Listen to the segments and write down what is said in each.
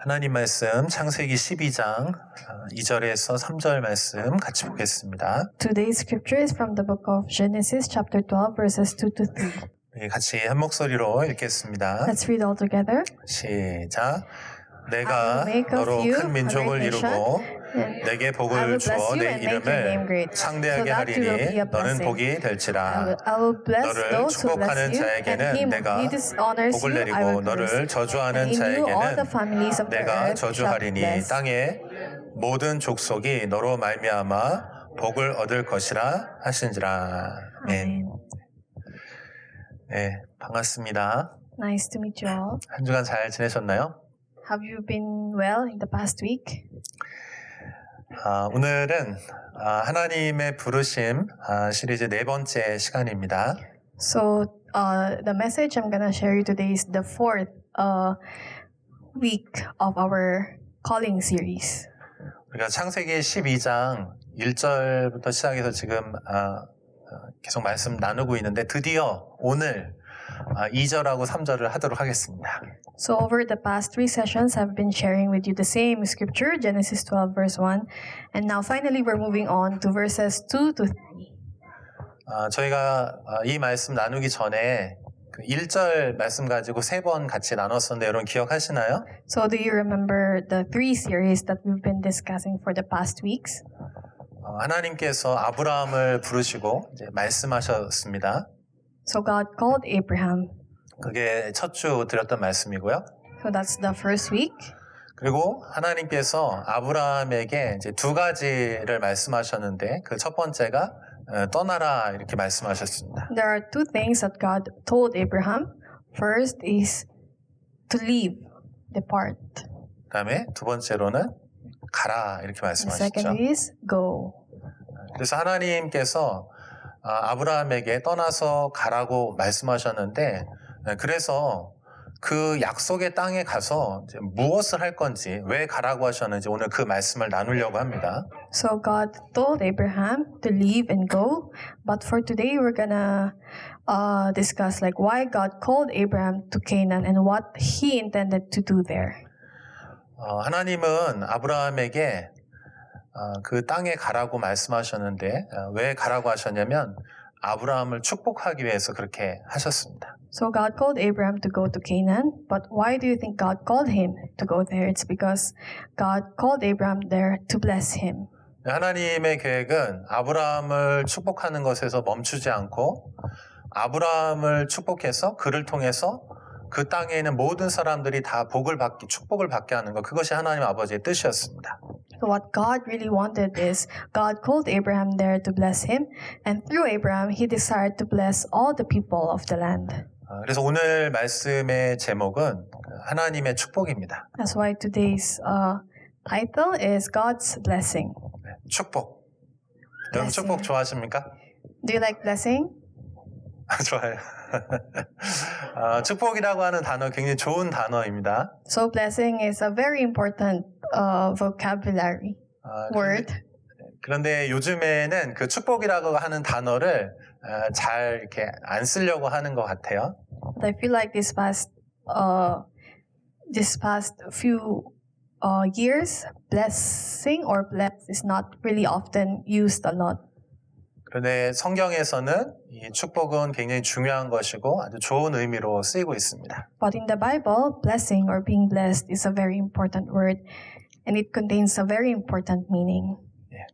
하나님 말씀 창세기 12장 2절에서 3절 말씀 같이 보겠습니다. Today's scripture is from the book of Genesis chapter 12 verses 2 to 3. 같이 한 목소리로 읽겠습니다. Let's read all together. 시작. 내가 I will make of 너로 you 큰 민족을 a great nation, 이루고 and 내게 I 복을 will 주어 bless you 내 and make your name 이름을 great, 창대하게 so that you will be 하리니 a 너는 blessing. 복이 될지라. I will bless 너를 those who 축복하는 bless you, and 자에게는 him 내가 who dishonors 복을 you, I 내리고 will 너를 curse. 저주하는 And in you all the 자에게는 families of the 내가 earth shall be 저주하리니 blessed. 땅의 모든 족속이 너로 말미암아 복을 얻을 것이라 하신지라. Amen. 네, 반갑습니다. Nice to meet you all. 한 주간 잘 지내셨나요? Have you been well in the past week? 오늘은 하나님의 부르심 시리즈 네 번째 시간입니다. So the message I'm gonna share you today is the fourth week of our calling series. 우리가 창세기 12장 1절부터 시작해서 지금 계속 말씀 나누고 있는데 드디어 오늘 2절하고 3절을 하도록 하겠습니다. So over the past three sessions, I've been sharing with you the same scripture, Genesis 12 verse 1. And now finally we're moving on to verses 2 to 3. 저희가 이 말씀 나누기 전에 그 1절 말씀 가지고 세 번 같이 나눴었는데 여러분 기억하시나요? So do you remember the three series that we've been discussing for the past weeks? 하나님께서 아브라함을 부르시고 이제 말씀하셨습니다. So God called Abraham. 그게 첫 주 드렸던 말씀이고요. So that's the first week. 그리고 하나님께서 아브라함에게 이제 두 가지를 말씀하셨는데 그 첫 번째가 떠나라 이렇게 말씀하셨습니다. There are two things that God told Abraham. First is to leave, depart. 그다음에 두 번째로는 가라 이렇게 The second 말씀하셨죠. is go. 그래서 하나님께서 아브라함에게 떠나서 가라고 말씀하셨는데 그래서 그 약속의 땅에 가서 이제 무엇을 할 건지 왜 가라고 하셨는지 오늘 그 말씀을 나누려고 합니다. So God told Abraham to leave and go, but for today we're gonna discuss like why God called Abraham to Canaan and what he intended to do there. 하나님은 아브라함에게 그 땅에 가라고 말씀하셨는데 왜 가라고 하셨냐면 아브라함을 축복하기 위해서 그렇게 하셨습니다. So God called Abraham to go to Canaan, but why do you think God called him to go there? It's because God called Abraham there to bless him. 하나님의 계획은 아브라함을 축복하는 것에서 멈추지 않고 아브라함을 축복해서 그를 통해서 그 땅에 있는 모든 사람들이 다 축복을 받게 하는 것, 그것이 하나님 아버지의 뜻이었습니다. So what God really wanted is God called Abraham there to bless him, and through Abraham he desired to bless all the people of the land. 그래서 오늘 말씀의 제목은 하나님의 축복입니다. That's why today's title is God's blessing. 축복. 여러분 축복 좋아하십니까? Do you like blessing? 좋아요. 축복이라고 하는 단어 굉장히 좋은 단어입니다. So blessing is a very important vocabulary word. 그런데 요즘에는 그 축복이라고 하는 단어를 잘 이렇게 안 쓰려고 하는 것 같아요. But I feel like this past few years, blessing or bless is not really often used a lot. 그런데 성경에서는 이 축복은 굉장히 중요한 것이고 아주 좋은 의미로 쓰이고 있습니다. But in the Bible, blessing or being blessed is a very important word, and it contains a very important meaning.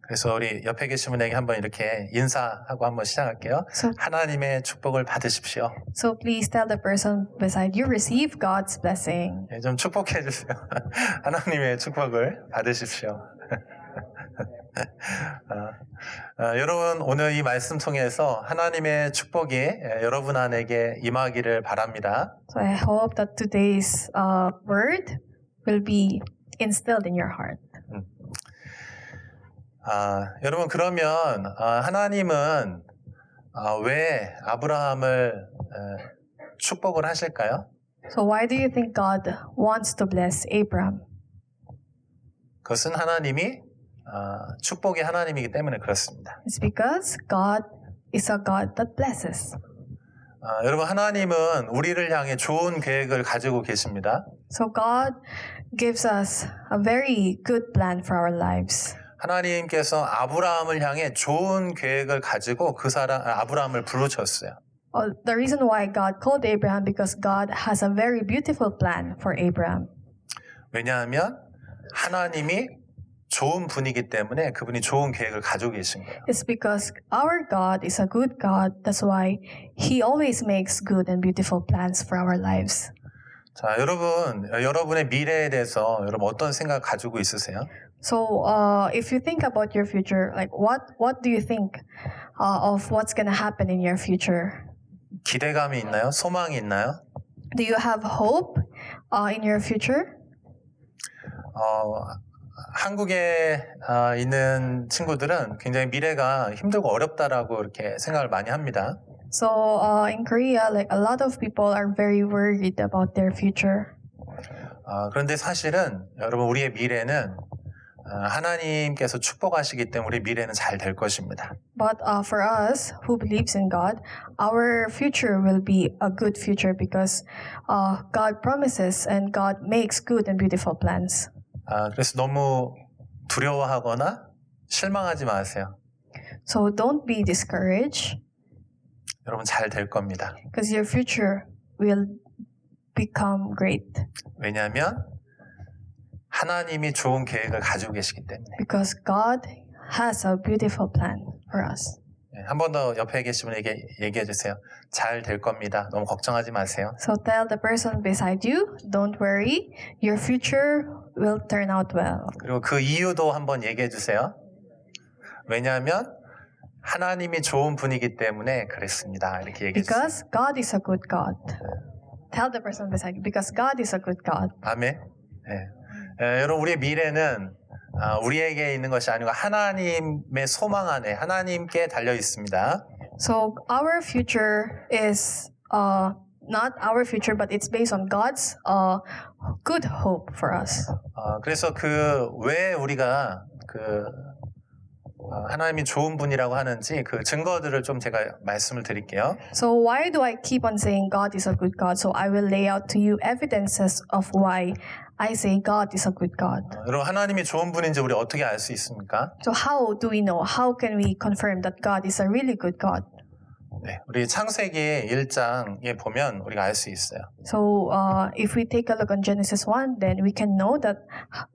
그래서 우리 옆에 계신 분에게 한번 이렇게 인사하고 한번 시작할게요. 하나님의 축복을 받으십시오. So please tell the person beside you, receive God's blessing. 좀 축복해 주세요. 하나님의 축복을 받으십시오. 여러분 오늘 이 말씀 통해서 하나님의 축복이 여러분 안에게 임하기를 바랍니다. So I hope that today's word will be instilled in your heart. 여러분 그러면 하나님은 왜 아브라함을 축복을 하실까요? So why do you think God wants to bless Abraham? 그것은 하나님이 축복의 하나님이기 때문에 그렇습니다. It's because God is a God that blesses. 여러분 하나님은 우리를 향해 좋은 계획을 가지고 계십니다. So God gives us a very good plan for our lives. 하나님께서 아브라함을 향해 좋은 계획을 가지고 아브라함을 부르셨어요. The reason why God called Abraham because God has a very beautiful plan for Abraham. 왜냐하면 하나님이 좋은 분이기 때문에 그분이 좋은 계획을 가지고 계신 거예요. It's because our God is a good God. That's why He always makes good and beautiful plans for our lives. 자, 여러분의 미래에 대해서 여러분 어떤 생각 가지고 있으세요? So, if you think about your future, like what do you think of what's gonna happen in your future? 기대감이 있나요? 소망이 있나요? Do you have hope in your future? 한국에 있는 친구들은 굉장히 미래가 힘들고 어렵다라고 이렇게 생각을 많이 합니다. So, in Korea, like a lot of people are very worried about their future. 그런데 사실은 여러분 우리의 미래는 하나님께서 축복하시기 때문에 우리 미래는 잘 될 것입니다. But for us who believes in God, our future will be a good future because God promises and God makes good and beautiful plans. 그래서 너무 두려워하거나 실망하지 마세요. So don't be discouraged 여러분 잘 될 겁니다. because your future will become great 왜냐하면 하나님이 좋은 계획을 가지고 계시기 때문에. because God has a beautiful plan for us. 한 번 더 옆에 계신 분에게 얘기해 주세요. 잘 될 겁니다. 너무 걱정하지 마세요. So tell the person beside you, don't worry, your future will turn out well. 그리고 그 이유도 한번 얘기해 주세요. 왜냐하면 하나님이 좋은 분이기 때문에 그랬습니다. 이렇게 얘기해 주세요. Because God is a good God. Tell the person beside you, because God is a good God. 아멘. 여러분 우리의 미래는 우리에게 있는 것이 아니고 하나님의 소망 안에 하나님께 달려 있습니다. So our future is not our future, but it's based on God's good hope for us. 그래서 왜 우리가 하나님이 좋은 분이라고 하는지 그 증거들을 좀 제가 말씀을 드릴게요. So why do I keep on saying God is a good God? So I will lay out to you evidences of why I say God is a good God. 여러분 하나님이 좋은 분인지 우리 어떻게 알 수 있습니까? So how do we know? How can we confirm that God is a really good God? 네, 우리 창세기 1장에 보면 우리가 알 수 있어요. So if we take a look on Genesis 1, then we can know that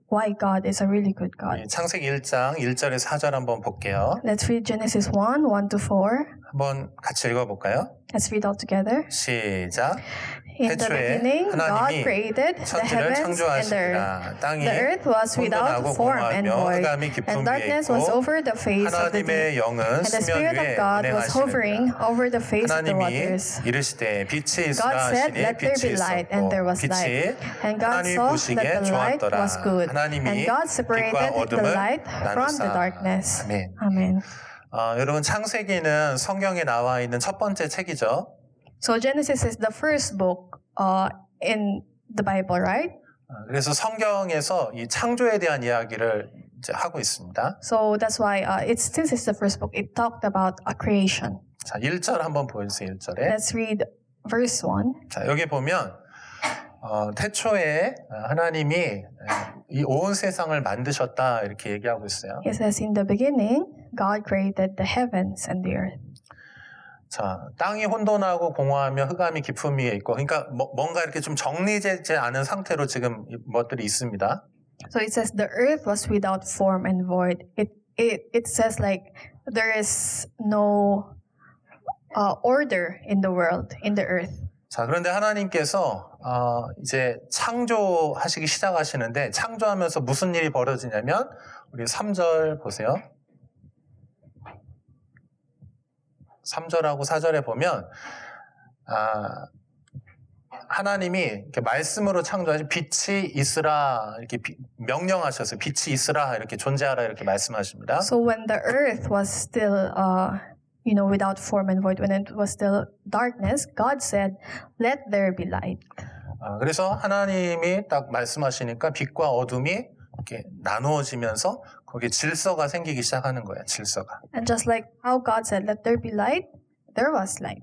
why God is a really good God. 창세기 1장 1절에서 4절 한번 볼게요. Let's read Genesis 1, 1-4. 한번 같이 읽어볼까요? Let's read all together. 시작. In the 태초에 beginning, God 하나님이 created the 천지를 heavens and the earth. 창조하시니라. 땅이 The earth was without 혼돈하고 form and 공허하며 void, 흑암이 깊은 and 위에 darkness was 있고 over the face of the 하나님의 deep. 영은 And the 수면 Spirit of 위에 God was hovering 운행하시느니라. over the face of the 하나님이 waters. 이르시되 빛이 God 있으라 said, 하시니 "Let there 빛이 be light," and there 있었고 was 빛이 light. And God 하나님이 saw 보시기에 that the light 좋았더라. was good. 하나님이 And God 빛과 separated the 어둠을 light from the 나누사. darkness. 아멘. Amen. 여러분 창세기는 성경에 나와 있는 첫 번째 책이죠. So Genesis is the first book in the Bible, right? 그래서 성경에서 이 창조에 대한 이야기를 이제 하고 있습니다. So that's why since it's the first book, it talked about a creation. 자, 1절 한번 보여주세요. 1절에. Let's read verse 1. 자, 여기 보면 태초에 하나님이 이 온 세상을 만드셨다 이렇게 얘기하고 있어요. It says, in the beginning, God created the heavens and the earth. 자, 땅이 혼돈하고 공허하며 흑암이 깊은 위에 있고, 그러니까 뭔가 이렇게 좀 정리되지 않은 상태로 지금 것들이 있습니다. So it says the earth was without form and void. It says like there is no order in the world, in the earth. 자, 그런데 하나님께서 이제 창조하시기 시작하시는데 창조하면서 무슨 일이 벌어지냐면 우리 3절 보세요. 3절하고 4절에 보면 하나님이 이렇게 말씀으로 창조하신 빛이 있으라 이렇게 명령하셔서 빛이 있으라 이렇게 존재하라 이렇게 말씀하십니다. So when the earth was still without form and void, when it was still darkness, God said, "Let there be light." 그래서 하나님이 딱 말씀하시니까 빛과 어둠이 이렇게 나누어지면서 거기에 질서가 생기기 시작하는 거예요. 질서가. And just like how God said, "Let there be light," there was light.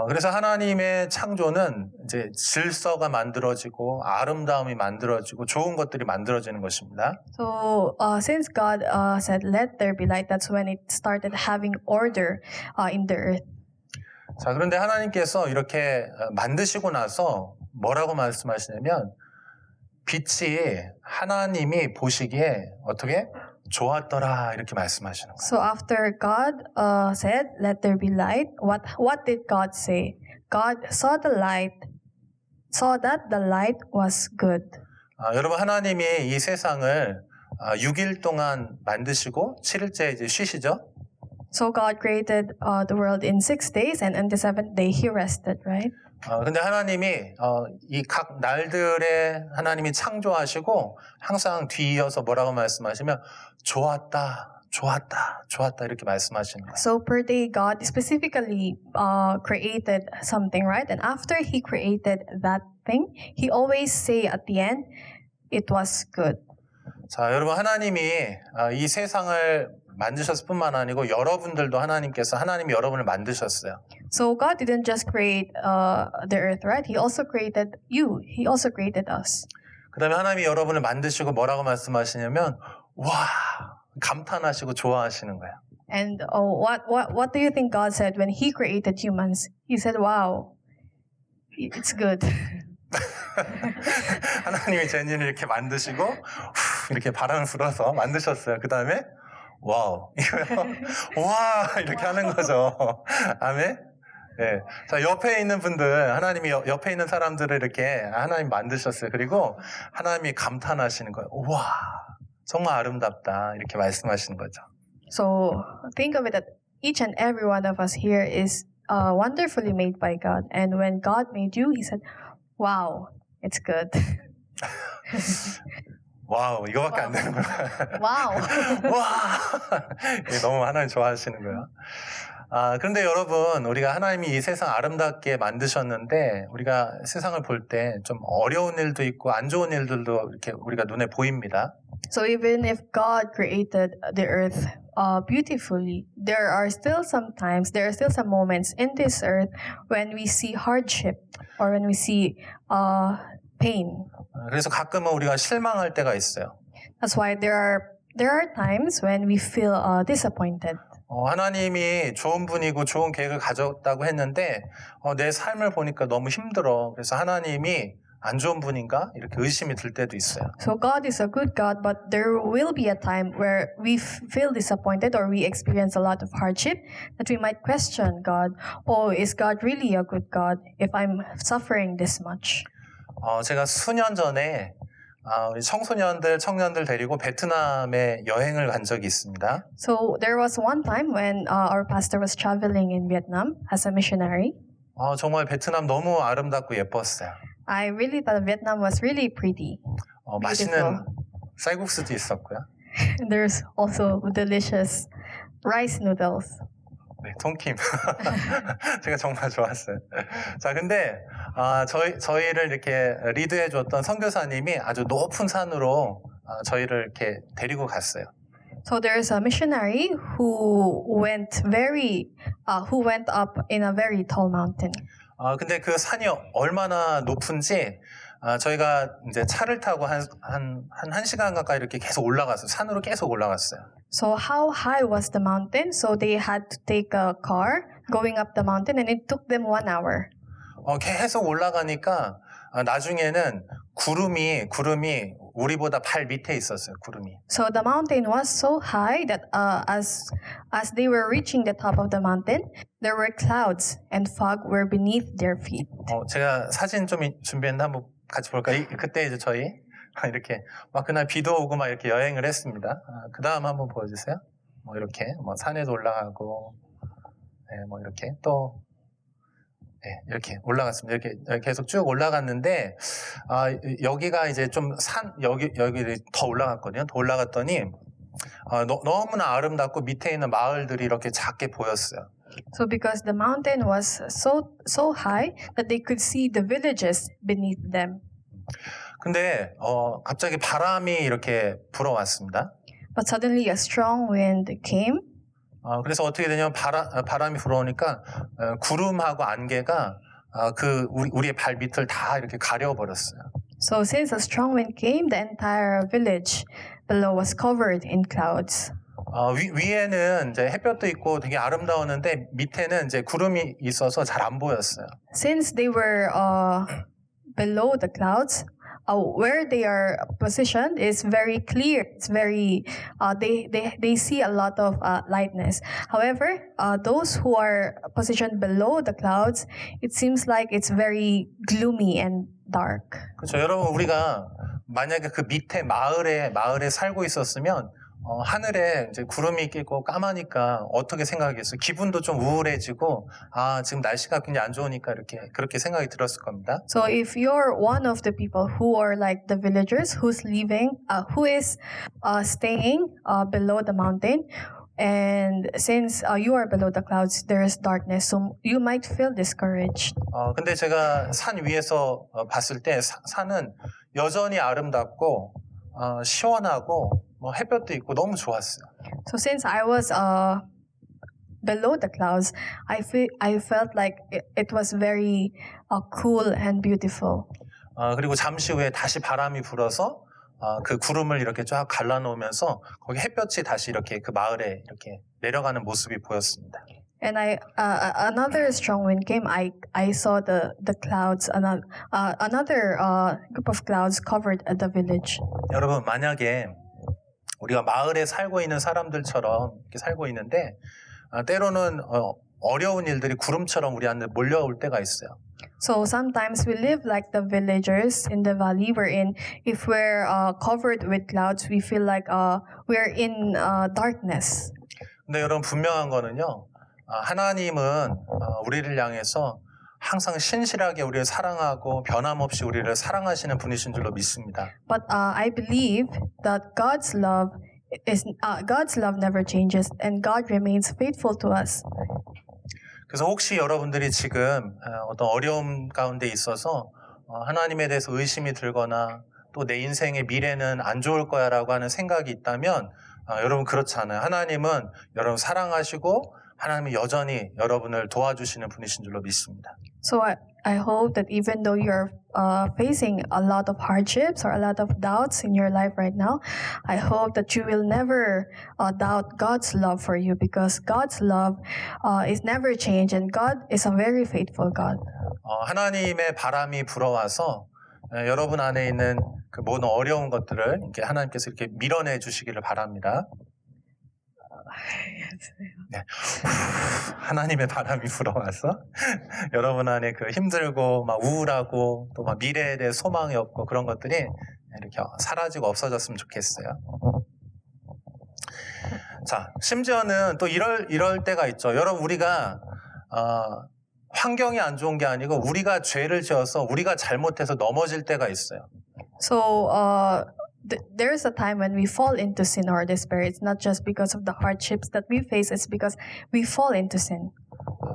그래서 하나님의 창조는 이제 질서가 만들어지고 아름다움이 만들어지고 좋은 것들이 만들어지는 것입니다. So since God said, "Let there be light," that's when it started having order in the earth. 자, 그런데 하나님께서 이렇게 만드시고 나서 뭐라고 말씀하시냐면 빛이 하나님이 보시기에 어떻게 좋았더라 이렇게 말씀하시는 거예요. So after God said, "Let there be light," what did God say? God saw that the light was good. 여러분 하나님이 이 세상을 6일 동안 만드시고 7일째 이제 쉬시죠. So God created the world in 6 days, and on the seventh day He rested, right? 근데 하나님이 이 각 날들에 하나님이 창조하시고 항상 뒤이어서 뭐라고 말씀하시면 좋았다, 좋았다, 좋았다 이렇게 말씀하시는 거예요. So per day, God specifically created something, right? And after He created that thing, He always say at the end, "It was good." 자, 여러분 하나님이 이 세상을 만드셨을 뿐만 아니고 여러분들도 하나님이 여러분을 만드셨어요. So God didn't just create the earth, right? He also created you. He also created us. 그다음에 하나님이 여러분을 만드시고 뭐라고 말씀하시냐면 와 감탄하시고 좋아하시는 거예요. And what do you think God said when He created humans? He said, "Wow, it's good." 하나님이 제니를 이렇게 만드시고 이렇게 바람을 불어서 만드셨어요. 그 다음에 와우 이거요. 와 이렇게 하는 거죠. 아멘. 네. 자 옆에 있는 분들 하나님이 옆에 있는 사람들을 이렇게 하나님 만드셨어요. 그리고 하나님이 감탄하시는 거예요. 와 정말 아름답다 이렇게 말씀하시는 거죠. So think of it that each and every one of us here is wonderfully made by God. And when God made you, He said, "Wow, it's good." 와우 이거밖에 안 되는 거야. Wow. 와 이게 너무 하나님 좋아하시는 거예요. 그런데 여러분 우리가 하나님이 이 세상 아름답게 만드셨는데 우리가 세상을 볼 때 좀 어려운 일도 있고 안 좋은 일들도 이렇게 우리가 눈에 보입니다. So even if God created the earth beautifully, there are still some moments in this earth when we see hardship or when we see pain. 그래서 가끔은 우리가 실망할 때가 있어요. That's why there are times when we feel disappointed. 하나님이 좋은 분이고 좋은 계획을 가졌다고 했는데 내 삶을 보니까 너무 힘들어. 그래서 하나님이 안 좋은 분인가? 이렇게 의심이 들 때도 있어요. So God is a good God, but there will be a time where we feel disappointed or we experience a lot of hardship that we might question God. Oh, is God really a good God if I'm suffering this much? 제가 수년 전에 우리 청년들 데리고 베트남에 여행을 간 적이 있습니다. So there was one time when our pastor was traveling in Vietnam as a missionary. 정말 베트남 너무 아름답고 예뻤어요. I really thought Vietnam was really pretty. 맛있는 쌀국수도 있었고요. And there's also delicious rice noodles. 네, 통킴. 제가 정말 좋았어요. 자, 근데 저희를 이렇게 리드해 줬던 선교사님이 아주 높은 산으로 저희를 이렇게 데리고 갔어요. So there's a missionary who went up in a very tall mountain. 근데 그 산이 얼마나 높은지 저희가 이제 차를 타고 한 1시간 가까이 이렇게 계속 올라갔어요. 산으로 계속 올라갔어요. So how high was the mountain? So they had to take a car going up the mountain and it took them 1 hour. 계속 올라가니까 나중에는 구름이 우리보다 발 밑에 있었어요. 구름이. So the mountain was so high that as they were reaching the top of the mountain, there were clouds and fog were beneath their feet. 제가 사진 좀 준비했는데 한번 같이 볼까요? 그때 이제 저희 이렇게 막 그날 비도 오고 막 이렇게 여행을 했습니다. 그 다음 한번 보여주세요. 뭐 이렇게 뭐 산에도 올라가고, 네, 뭐 이렇게 또 네, 이렇게 올라갔습니다. 이렇게 계속 쭉 올라갔는데 여기가 이제 좀 여기 더 올라갔거든요. 더 올라갔더니 너무나 아름답고 밑에 있는 마을들이 이렇게 작게 보였어요. So because the mountain was so high that they could see the villages beneath them. 근데 갑자기 바람이 이렇게 불어왔습니다. But suddenly a strong wind came. 그래서 어떻게 되냐면 바람이 불어오니까 구름하고 안개가 우리의 발 밑을 다 이렇게 가려버렸어요. So since a strong wind came, the entire village below was covered in clouds. 위에는 이제 햇볕도 있고 되게 아름다웠는데 밑에는 이제 구름이 있어서 잘 안 보였어요. Since they were below the clouds, where they are positioned is very clear. It's very they see a lot of lightness. However, those who are positioned below the clouds, it seems like it's very gloomy and dark. 그렇죠. 여러분 우리가 만약에 그 밑에 마을에 살고 있었으면 하늘에 이제 구름이 끼고 까마니까 어떻게 생각하겠어요? 기분도 좀 우울해지고 지금 날씨가 굉장히 안 좋으니까 그렇게 생각이 들었을 겁니다. So if you're one of the people who are like the villagers who is staying below the mountain, and since you are below the clouds, there is darkness, so you might feel discouraged. 근데 제가 산 위에서 봤을 때 산은 여전히 아름답고 시원하고 햇볕도 있고 너무 좋았어요. So since I was below the clouds, I felt like it was very cool and beautiful. 그리고 잠시 후에 다시 바람이 불어서 그 구름을 이렇게 쫙 갈라놓으면서 거기 햇볕이 다시 이렇게 그 마을에 이렇게 내려가는 모습이 보였습니다. And another strong wind came. I saw the clouds. Another group of clouds covered the village. 여러분 만약에 우리가 마을에 살고 있는 사람들처럼 이렇게 살고 있는데 때로는 어려운 일들이 구름처럼 우리한테 몰려올 때가 있어요. So sometimes we live like the villagers in the valley wherein if we're covered with clouds, we feel like we're in darkness. 근데 여러분 분명한 거는요. 하나님은 우리를 향해서 항상 신실하게 우리를 사랑하고 변함없이 우리를 사랑하시는 분이신 줄로 믿습니다. But I believe that God's love never changes, and God remains faithful to us. 그래서 혹시 여러분들이 지금 어떤 어려움 가운데 있어서 하나님에 대해서 의심이 들거나 또 내 인생의 미래는 안 좋을 거야라고 하는 생각이 있다면 여러분 그렇지 않아요. 하나님은 여러분 사랑하시고 하나님은 여전히 여러분을 도와주시는 분이신 줄로 믿습니다. So I hope that even though you're facing a lot of hardships or a lot of doubts in your life right now, I hope that you will never doubt God's love for you, because God's love is never changed, and God is a very faithful God. 하나님의 바람이 불어와서 여러분 안에 있는 그 모든 어려운 것들을 이렇게 하나님께서 이렇게 밀어내 주시기를 바랍니다. 네. 하나님의 바람이 불어와서 여러분 안에 그 힘들고 막 우울하고 또 막 미래에 대해 소망이 없고 그런 것들이 이렇게 사라지고 없어졌으면 좋겠어요. 자, 심지어는 또 이럴 때가 있죠. 여러분 우리가 환경이 안 좋은 게 아니고 우리가 죄를 지어서 우리가 잘못해서 넘어질 때가 있어요. So there's a time when we fall into sin or despair. It's not just because of the hardships that we face, it's because we fall into sin.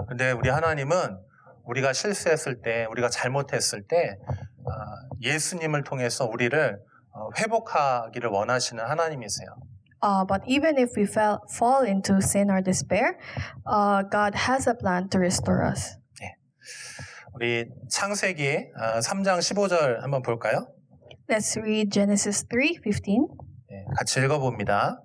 근데 우리 하나님은 우리가 실수했을 때, 우리가 잘못했을 때 예수님을 통해서 우리를 회복하기를 원하시는 하나님이세요. But even if we fall into sin or despair, God has a plan to restore us. 네. 우리 창세기 3장 15절 한번 볼까요? Let's read Genesis 3:15. 네, 같이 읽어봅니다.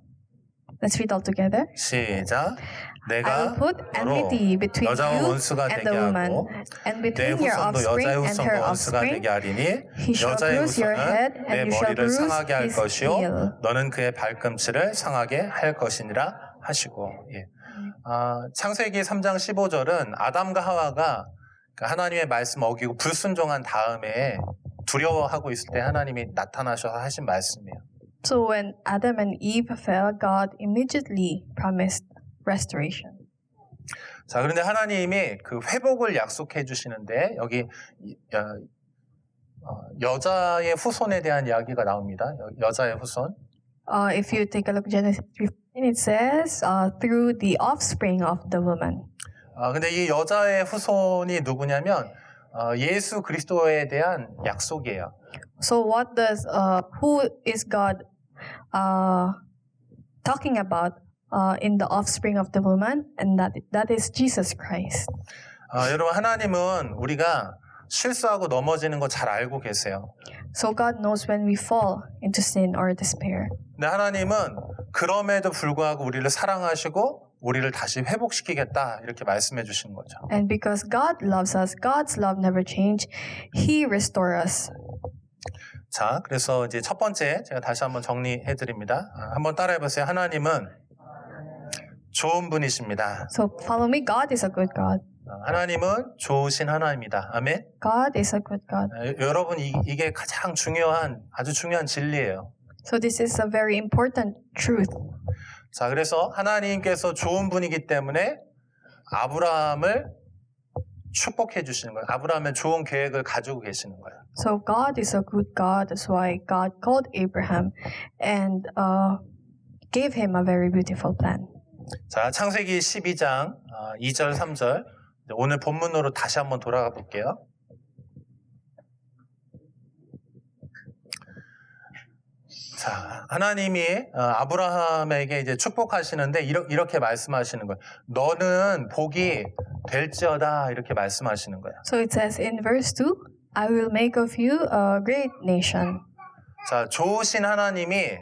Let's read all together. 시작. I 내가 will put enmity between 여자와 you 원수가 and 되게 the woman, 하고 and 내 between your 후손도 offspring 여자의 and her 후손과 원수가 offspring. 되게 하리니 He shall 여자의 bruise your head, 후손은 and 내 you shall 머리를 bruise 상하게 할 his 것이요 heel. 너는 그의 발꿈치를 상하게 할 것이니라 하시고. 예. 창세기 3장 15절은 아담과 하와가 하나님의 말씀 어기고 불순종한 다음에 두려워하고 있을 때 하나님이 나타나셔서 하신 말씀이에요. So when Adam and Eve fell, God immediately promised restoration. 자, 그런데 하나님이 그 회복을 약속해 주시는데 여기 여자의 후손에 대한 이야기가 나옵니다. 여자의 후손. If you take a look at Genesis 3:15, it says through the offspring of the woman. 근데 이 여자의 후손이 누구냐면 예수 그리스도에 대한 약속이에요. So who is God talking about in the offspring of the woman, and that is Jesus Christ. 여러분 하나님은 우리가 실수하고 넘어지는 거 잘 알고 계세요. So God knows when we fall into sin or despair. 근데 하나님은 그럼에도 불구하고 우리를 사랑하시고 우리를 다시 회복시키겠다 이렇게 말씀해 주시는 거죠. And because God loves us, God's love never changes. He restores us. 자, 그래서 이제 첫 번째 제가 다시 한번 정리해 드립니다. 한번 따라해 보세요. 하나님은 좋은 분이십니다. So follow me. God is a good God. 하나님은 좋으신 하나님입니다. 아멘. God is a good God. 여러분 이게 가장 중요한 아주 중요한 진리예요. So this is a very important truth. 자, 그래서 하나님께서 좋은 분이기 때문에 아브라함을 축복해 주시는 거예요. 아브라함의 좋은 계획을 가지고 계시는 거예요. So God is a good God. That's why God called Abraham and gave him a very beautiful plan. 자, 창세기 12장 2절 3절 오늘 본문으로 다시 한번 돌아가 볼게요. 자, 하나님이 아브라함에게 이제 축복하시는데 이렇게 말씀하시는 거예요. 너는 복이 될지어다 이렇게 말씀하시는 거예요. So it says in verse 2, I will make of you a great nation. 자, 좋으신 하나님이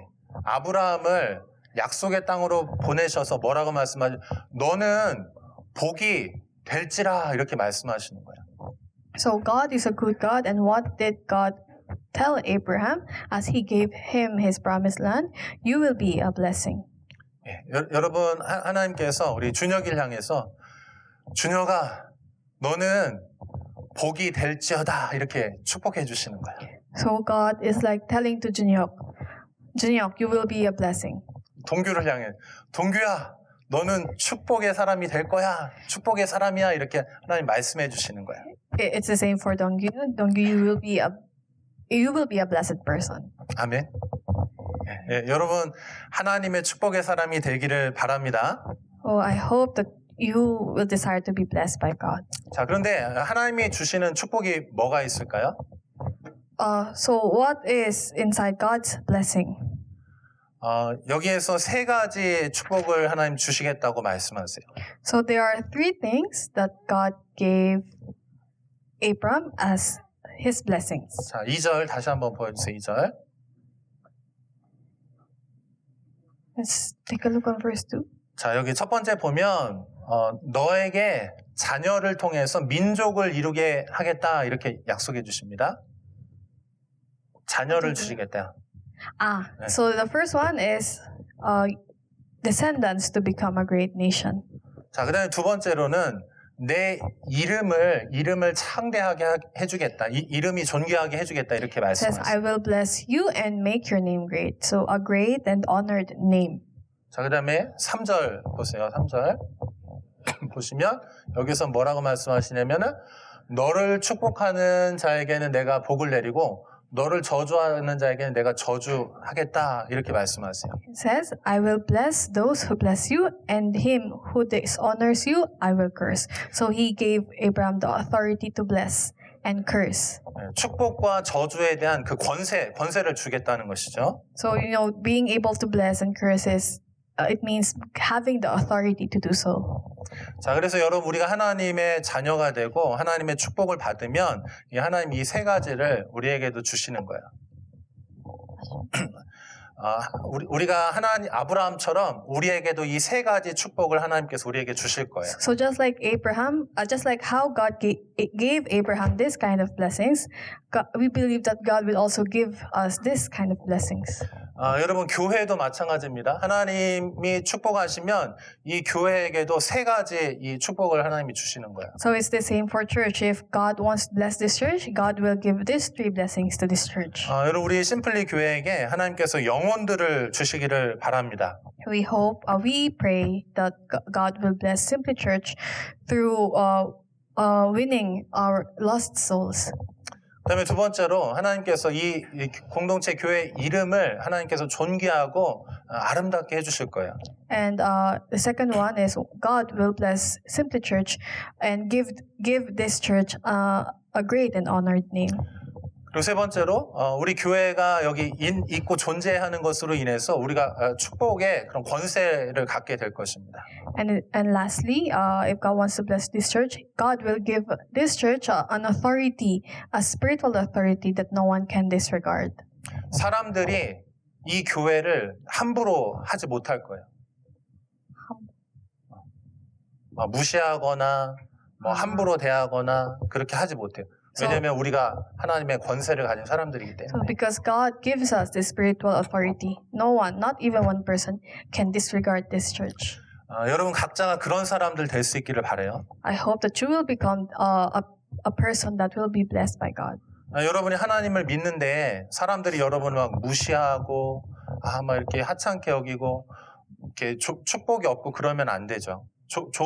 아브라함을 약속의 땅으로 보내셔서 뭐라고 말씀하시죠? 너는 복이 될지라 이렇게 말씀하시는 거예요. So God is a good God, and what did God tell Abraham as he gave him his promised land? You will be a blessing. 예, 여러분 하나님께서 우리 준혁이를 향해서 준혁아 너는 복이 될지어다 이렇게 축복해 주시는 거예요. So God is like telling to Junhyuk, you will be a blessing. 동규를 향해 동규야 너는 축복의 사람이 될 거야. 축복의 사람이야 이렇게 하나님 말씀해 주시는 거예요. It's the same for Dongyu. Dongyu, you will be a blessed person. 아멘. 예, 여러분 하나님의 축복의 사람이 되기를 바랍니다. Oh, I hope that you will desire to be blessed by God. 자, 그런데 하나님이 주시는 축복이 뭐가 있을까요? So what is inside God's blessing? 여기에서 세 가지 축복을 하나님 주시겠다고 말씀하세요. So there are three things that God gave Abram as his blessings. 자, 2절 다시 한번 보여주세요. 2절. Let's take a look on verse 2. 자, 여기 첫 번째 보면 너에게 자녀를 통해서 민족을 이루게 하겠다 이렇게 약속해 주십니다. 자녀를 주시겠다. So the first one is descendants to become a great nation. 자, 그다음에 두 번째로는 내 이름을 창대하게 해주겠다. 이름이 존귀하게 해주겠다 이렇게 It says, I 말씀하셨어요. will bless you and make your name great. So a great and honored name. 자, 그다음에 3절 보세요. 3절 보시면 여기서 뭐라고 말씀하시냐면은 너를 축복하는 자에게는 내가 복을 내리고 너를 저주하는 자에게는 내가 저주하겠다 이렇게 말씀하세요. It says, I will bless those who bless you, and him who dishonors you, I will curse. So he gave Abraham the authority to bless and curse. 축복과 저주에 대한 그 권세를 주겠다는 것이죠. So, being able to bless and curse is, it means having the authority to do so. 자, 그래서 여러분 우리가 하나님의 자녀가 되고 하나님의 축복을 받으면 이 하나님 이 세 가지를 우리에게도 주시는 거예요. 우리가 하나님 아브라함처럼 우리에게도 이 세 가지 축복을 하나님께서 우리에게 주실 거예요. So just like Abraham, just like how God gave Abraham this kind of blessings, we believe that God will also give us this kind of blessings. 여러분 교회도 마찬가지입니다. 하나님이 축복하시면 이 교회에게도 세 가지 이 축복을 하나님이 주시는 거예요. So it's the same for church. If God wants to bless this church, God will give these three blessings to this church. 여러분 우리 심플리 교회에게 하나님께서 영혼들을 주시기를 바랍니다. We pray that God will bless Simply Church through winning our lost souls. 그다음에 두 번째로 하나님께서 이 공동체 교회 이름을 하나님께서 존귀하고 아름답게 해주실 거예요. And the second one is God will bless Simply Church and give this church a great and honored name. 그리고 세 번째로 우리 교회가 여기 있고 존재하는 것으로 인해서 우리가 축복의 그런 권세를 갖게 될 것입니다. And lastly, if God wants to bless this church, God will give this church an authority, a spiritual authority that no one can disregard. 사람들이 이 교회를 함부로 하지 못할 거예요. 무시하거나 함부로 대하거나 그렇게 하지 못해요. 왜냐하면 우리가 하나님의 권세를 가진 사람들이기 때문에. So because God gives us this spiritual authority, no one, not even one person, can disregard this church. 여러분 각자가 그런 사람들 될 수 있기를 바라요. I hope that you will become a person that will be blessed by God. 여러분이 하나님을 믿는데 사람들이 여러분을 막 무시하고 막 이렇게 하찮게 여기고 이렇게 축복이 없고 그러면 안 되죠.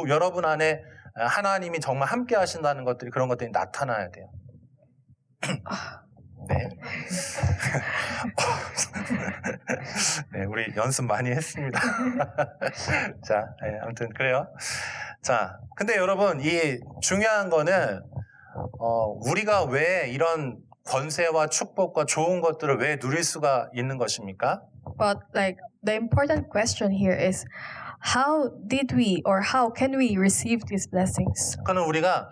여러분 안에 하나님이 정말 함께 하신다는 것들이 그런 것들이 나타나야 돼요. 네. 네, 우리 연습 많이 했습니다. 자, 네, 아무튼 그래요. 자, 근데 여러분 이 중요한 거는 우리가 왜 이런 권세와 축복과 좋은 것들을 왜 누릴 수가 있는 것입니까? But like the important question here is, how did we or how can we receive these blessings? 그거는 우리가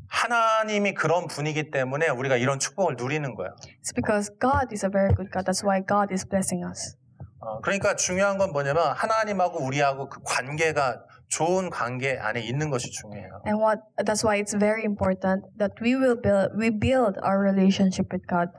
하나님이 그런 분이기 때문에 우리가 이런 축복을 누리는 거예요. It's because God is a very good God. That's why God is blessing us. 그러니까 중요한 건 뭐냐면 하나님하고 우리하고 그 관계가 좋은 관계 안에 있는 것이 중요해요. And that's why it's very important that we build our relationship with God.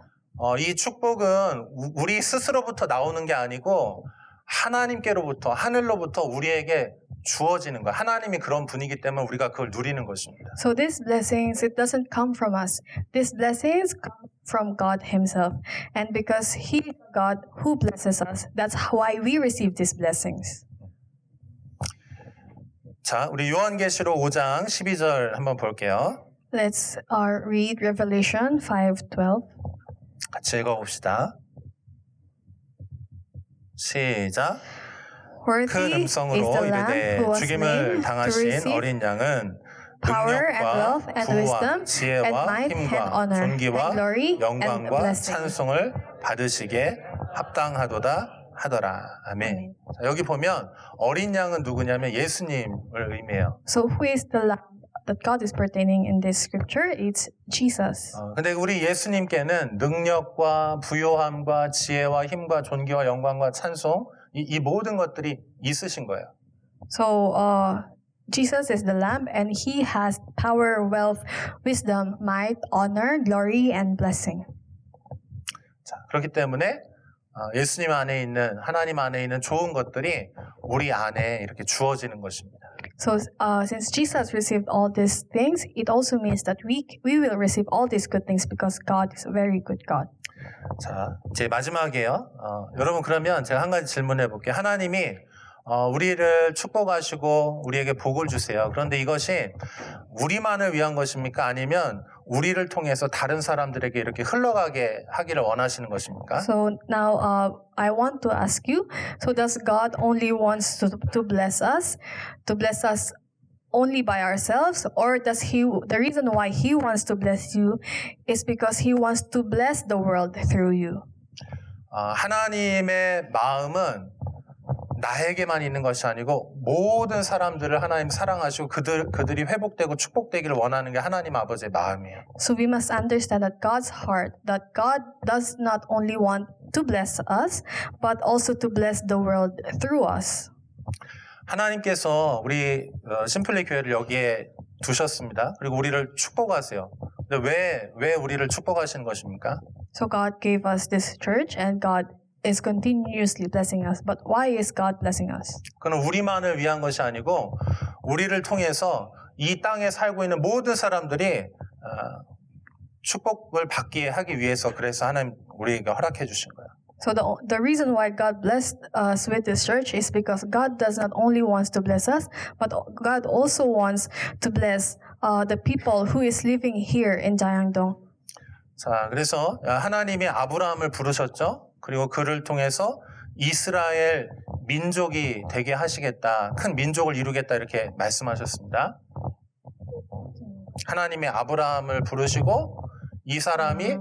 이 축복은 우리 스스로부터 나오는 게 아니고 하나님께로부터 하늘로부터 우리에게 주어지는 거예요. 하나님이 그런 분이기 때문에 우리가 그걸 누리는 것입니다. So these blessings, it doesn't come from us. These blessings come from God Himself. And because He is God who blesses us, that's why we receive these blessings. 자, 우리 요한계시록 5장 12절 한번 볼게요. Let's read Revelation 5:12. 같이 읽어봅시다. 시작. 큰 Worthy is 음성으로 the Lamb 이르되 who was 죽임을 slain to 당하신 receive 어린 양은 power and 능력과 wealth and 부와 wisdom and 지혜와 might and 힘과 honor and 존귀와 glory and 영광과 blessing. 찬송을 받으시게 합당하도다 하더라. 아멘. Amen. 자, 여기 보면 어린 양은 누구냐면 예수님을 의미해요. So who is the Lamb that God is pertaining in this scripture? It's Jesus. 근데 우리 예수님께는 능력과 부요함과 지혜와 힘과 존귀와 영광과 찬송 이 모든 것들이 있으신 거예요. So Jesus is the Lamb and He has power, wealth, wisdom, might, honor, glory, and blessing. 자, 그렇기 때문에 예수님 안에 있는 하나님 안에 있는 좋은 것들이 우리 안에 이렇게 주어지는 것입니다. So since Jesus received all these things, it also means that we will receive all these good things because God is a very good God. 자, 이제 마지막이에요. 여러분 그러면 제가 한 가지 질문해 볼게요. 하나님이 우리를 축복하시고 우리에게 복을 주세요. 그런데 이것이 우리만을 위한 것입니까? 아니면 우리를 통해서 다른 사람들에게 이렇게 흘러가게 하기를 원하시는 것입니까? So now I want to ask you, so does God only wants to bless us only by ourselves, or does the reason why He wants to bless you is because He wants to bless the world through you? 하나님의 마음은 나에게만 있는 것이 아니고 모든 사람들을 하나님 사랑하시고 그들이 회복되고 축복되기를 원하는 게 하나님 아버지의 마음이에요. So we must understand that God's heart, that God does not only want to bless us, but also to bless the world through us. 하나님께서 우리 심플리 교회를 여기에 두셨습니다. 그리고 우리를 축복하세요. 근데 왜 우리를 축복하시는 것입니까? So God gave us this church and God is continuously blessing us. But why is God blessing us? 그건 우리만을 위한 것이 아니고 우리를 통해서 이 땅에 살고 있는 모든 사람들이 축복을 받게 하기 위해서 그래서 하나님 우리에게 허락해 주신 거예요. So the reason why God blessed us with this church is because God does not only wants to bless us, but God also wants to bless the people who is living here in Jayangdong. 자, 그래서 하나님이 아브라함을 부르셨죠. 그리고 그를 통해서 이스라엘 민족이 되게 하시겠다. 큰 민족을 이루겠다 이렇게 말씀하셨습니다. 하나님이 아브라함을 부르시고 이 사람이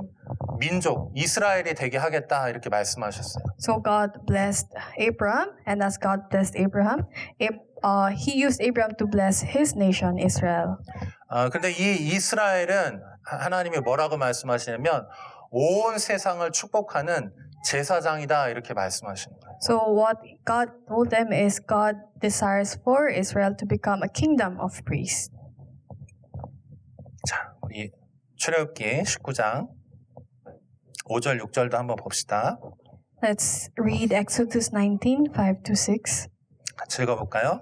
민족 이스라엘이 되게 하겠다 이렇게 말씀하셨어요. So God blessed Abraham, and as God blessed Abraham, He used Abraham to bless his nation, Israel. 근데 이 이스라엘은 하나님이 뭐라고 말씀하시냐면 온 세상을 축복하는 제사장이다 이렇게 말씀하시는 거예요. So what God told them is God desires for Israel to become a kingdom of priests. 자, 우리 출애굽기 19장 5절 6절도 한번 봅시다. Let's read Exodus 19, 5 to 6. 같이 읽어볼까요?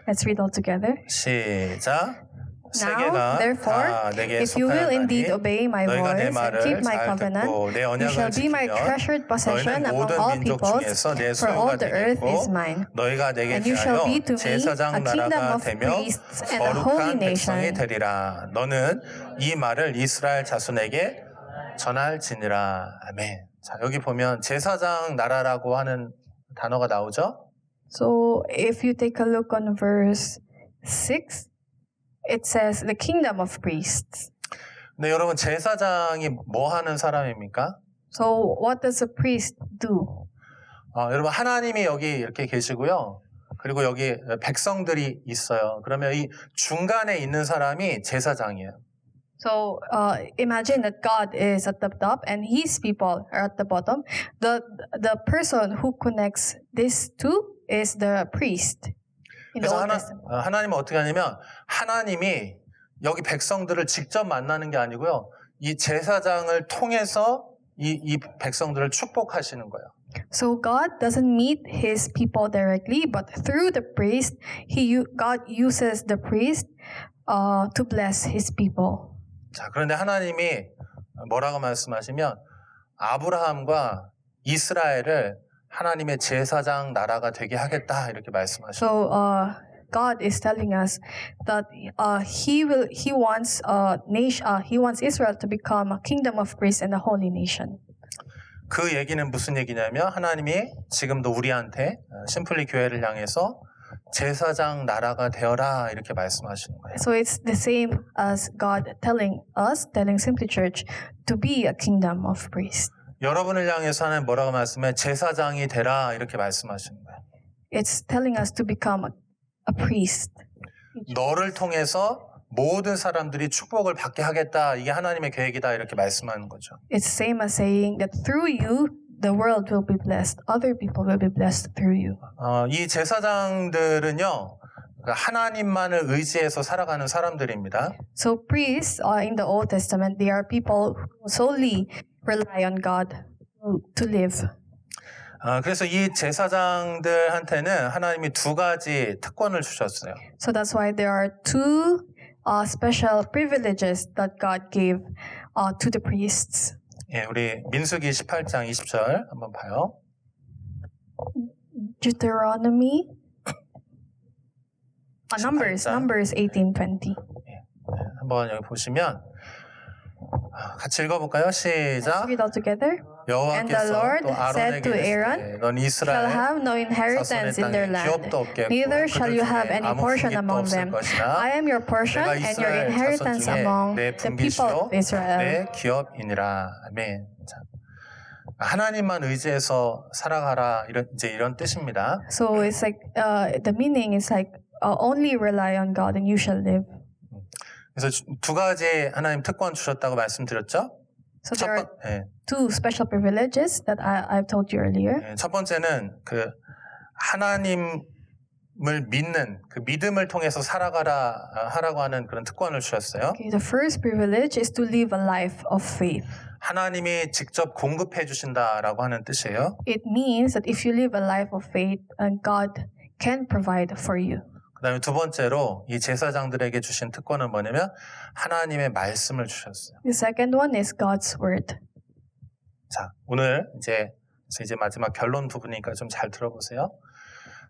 Let's read all together. 시작. Now, 세계가 therefore, 다 내게 if you will indeed 속하였나니 obey my 너희가 내 voice and 말을 keep my 잘 covenant, 듣고 내 you shall 언약을 be my 지키면 treasured possession 너희는 among 모든 all 민족 peoples, 중에서 내 for all 소유가 the earth is 되겠고 mine. 너희가 내게 And you shall be 대하여 to me 제사장 a kingdom 나라가 of 되며 priests and a holy 거룩한 백성이 nation. 되리라. 너는 이 말을 이스라엘 자손에게 전할지니라. 아멘. 자, 여기 보면 제사장 나라라고 하는 단어가 나오죠? So if you take a look on verse 6, it says the kingdom of priests. 근데 여러분 제사장이 뭐 하는 사람입니까? So what does a priest do? 여러분 하나님이 여기 이렇게 계시고요. 그리고 여기 백성들이 있어요. 그러면 이 중간에 있는 사람이 제사장이에요. So imagine that God is at the top and His people are at the bottom. The person who connects these two is the priest in the 그래서 Old Testament. 하나님은 어떻게 하냐면 하나님이 여기 백성들을 직접 만나는 게 아니고요. 이 제사장을 통해서 이 백성들을 축복하시는 거예요. So God doesn't meet His people directly, but through the priest, God uses the priest to bless His people. 자, 그런데 하나님이 뭐라고 말씀하시면 아브라함과 이스라엘을 하나님의 제사장 나라가 되게 하겠다 이렇게 말씀하시죠. So God is telling us that He wants Israel to become a kingdom of priests and a holy nation. 그 얘기는 무슨 얘기냐면 하나님이 지금도 우리한테 심플리 교회를 향해서 제사장 나라가 되어라 이렇게 말씀하시는 거예요. So it's the same as God telling Simply Church to be a kingdom of priests. 여러분을 향해서 하나님 뭐라고 말씀해? 제사장이 되라 이렇게 말씀하시는 거예요. It's telling us to become a priest. 너를 통해서 모든 사람들이 축복을 받게 하겠다. 이게 하나님의 계획이다 이렇게 말씀하는 거죠. It's the same as saying that through you the world will be blessed. Other people will be blessed through you. 이 제사장들은요. 하나님만을 의지해서 살아가는 사람들입니다. So priests in the Old Testament, they are people who solely rely on God to live. 그래서 이 제사장들한테는 하나님이 두 가지 특권을 주셨어요. So that's why there are two special privileges that God gave to the priests. 예, 우리 민수기 18장 20절 한번 봐요. Deuteronomy, Numbers 18:20. 한번 여기 보시면 같이 읽어볼까요? 시작. Let's read all together. And the 여호와께서 Lord 또 said to 아론에게 Aaron, 이르시되 넌 shall 이스라엘 have no inheritance in their 사손의 땅에 land, 기업도 없겠고 neither shall you have any 아무 portion 분깃도 among 없을 them. 것이나 I am your portion 내가 and your 이스라엘 자손 inheritance 중에 among 내 the people 분깃이요 of Israel. 내 기업이니라. 아멘. 자, 하나님만 의지해서 살아가라 이런 뜻입니다. So it's like the meaning is like only rely on God and you shall live. 그래서 두 가지 하나님 특권 주셨다고 말씀드렸죠. So there are 예, two special privileges that I've told you earlier. 예, 첫 번째는 그 하나님을 믿는 그 믿음을 통해서 하라고 하는 그런 특권을 주셨어요. Okay, the first privilege is to live a life of faith. 하나님이 직접 공급해 주신다라고 하는 뜻이에요. It means that if you live a life of faith, God can provide for you. 그다음에 두 번째로 이 제사장들에게 주신 특권은 뭐냐면 하나님의 말씀을 주셨어요. The second one is God's word. 자, 오늘 이제 마지막 결론 부분이니까 좀 잘 들어보세요.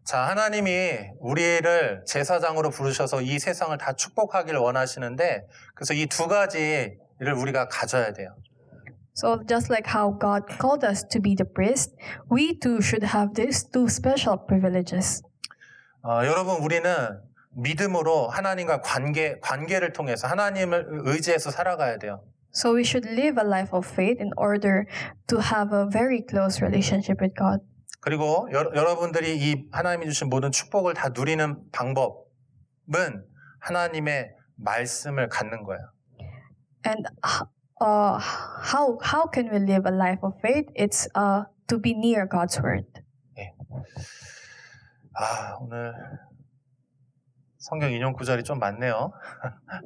자, 하나님이 우리를 제사장으로 부르셔서 이 세상을 다 축복하기를 원하시는데 그래서 이 두 가지를 우리가 가져야 돼요. So just like how God called us to be the priest, we too should have these two special privileges. 여러분 우리는 믿음으로 하나님과 관계를 통해서 하나님을 의지해서 살아가야 돼요. So we should live a life of faith in order to have a very close relationship with God. 그리고 여러분들이 이 하나님이 주신 모든 축복을 다 누리는 방법은 하나님의 말씀을 갖는 거예요. And how can we live a life of faith? It's to be near God's word. 오늘 성경 인용 구절이 좀 많네요.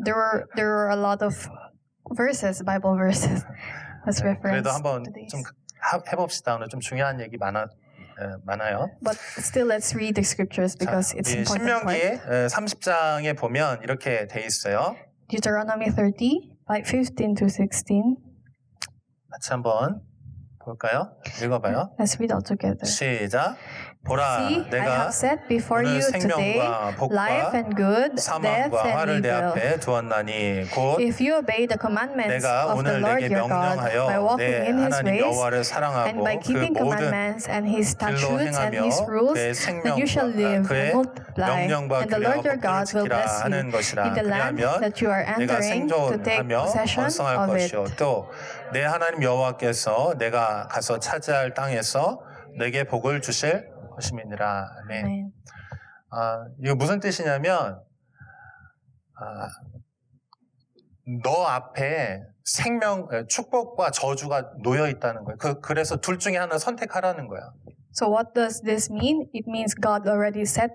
There were a lot of verses, Bible verses, as reference. 그래도 한번 to these. 좀 해봅시다. 오늘 좀 중요한 얘기 많아요. But still, let's read the scriptures because it's 이 important. 신명기 Part. 30장에 보면 이렇게 돼 있어요. Deuteronomy 30, like 15 to 16. 같이 한번 볼까요? 읽어봐요. Let's read all together. 시작. 보라, See, I 내가 have set before 오늘 you today 생명과 life 복과 and good, death 사망과 and 화를 내 evil. 앞에 두었나니 곧 If you obey the commandments 내가 of the 오늘 Lord 내게 your God by 명령하여 walking 내 in His 하나님 ways 여호와를 and 사랑하고 by 그 keeping 모든 commandments and His 길로 statutes and 행하며 His rules, 그의 then you shall live 그의 and multiply, 명령과 and the Lord your 규례와 법도를 God will 지키라 bless you 하는 것이라. in the land 그리하면 that you are 내가 entering to take 생존하며 possession 번성할 of it. 것이요 또 내 하나님 여호와께서 내가 가서 차지할 땅에서 내게 복을 주실 것임이니라. 아멘. Amen. 이거 무슨 뜻이냐면 너 앞에 축복과 저주가 놓여 있다는 거예요. 그래서 둘 중에 하나 선택하라는 거야. So what does this mean? It means God already set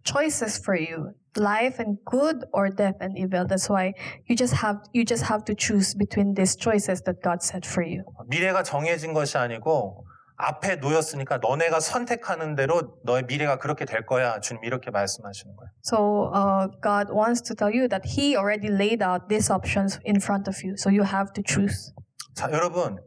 choices for you, life and good or death and evil. That's why you just have to choose between these choices that God set for you. 미래가 정해진 것이 아니고 앞에 놓였으니까 너네가 선택하는 대로 너의 미래가 그렇게 될 거야. 주님 이렇게 말씀하시는 거예요. So God wants to tell you that He already laid out these options in front of you. So you have to choose. 자, 여러분.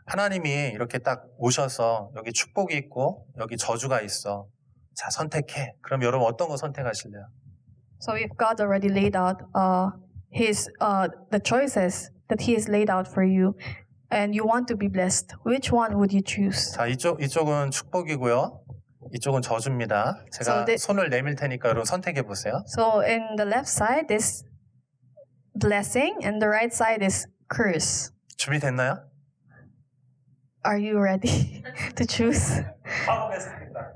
하나님이 이렇게 딱 오셔서 여기 축복이 있고 여기 저주가 있어. 자, 선택해. 그럼 여러분 어떤 거 선택하실래요? So if God already laid out the choices that He has laid out for you, and you want to be blessed, which one would you choose? 자, 이쪽은 축복이고요. 이쪽은 저주입니다. 제가 손을 내밀 테니까 여러분 선택해 보세요. So in the left side is blessing, and the right side is curse. 준비됐나요? Are you ready to choose? 가보겠습니다.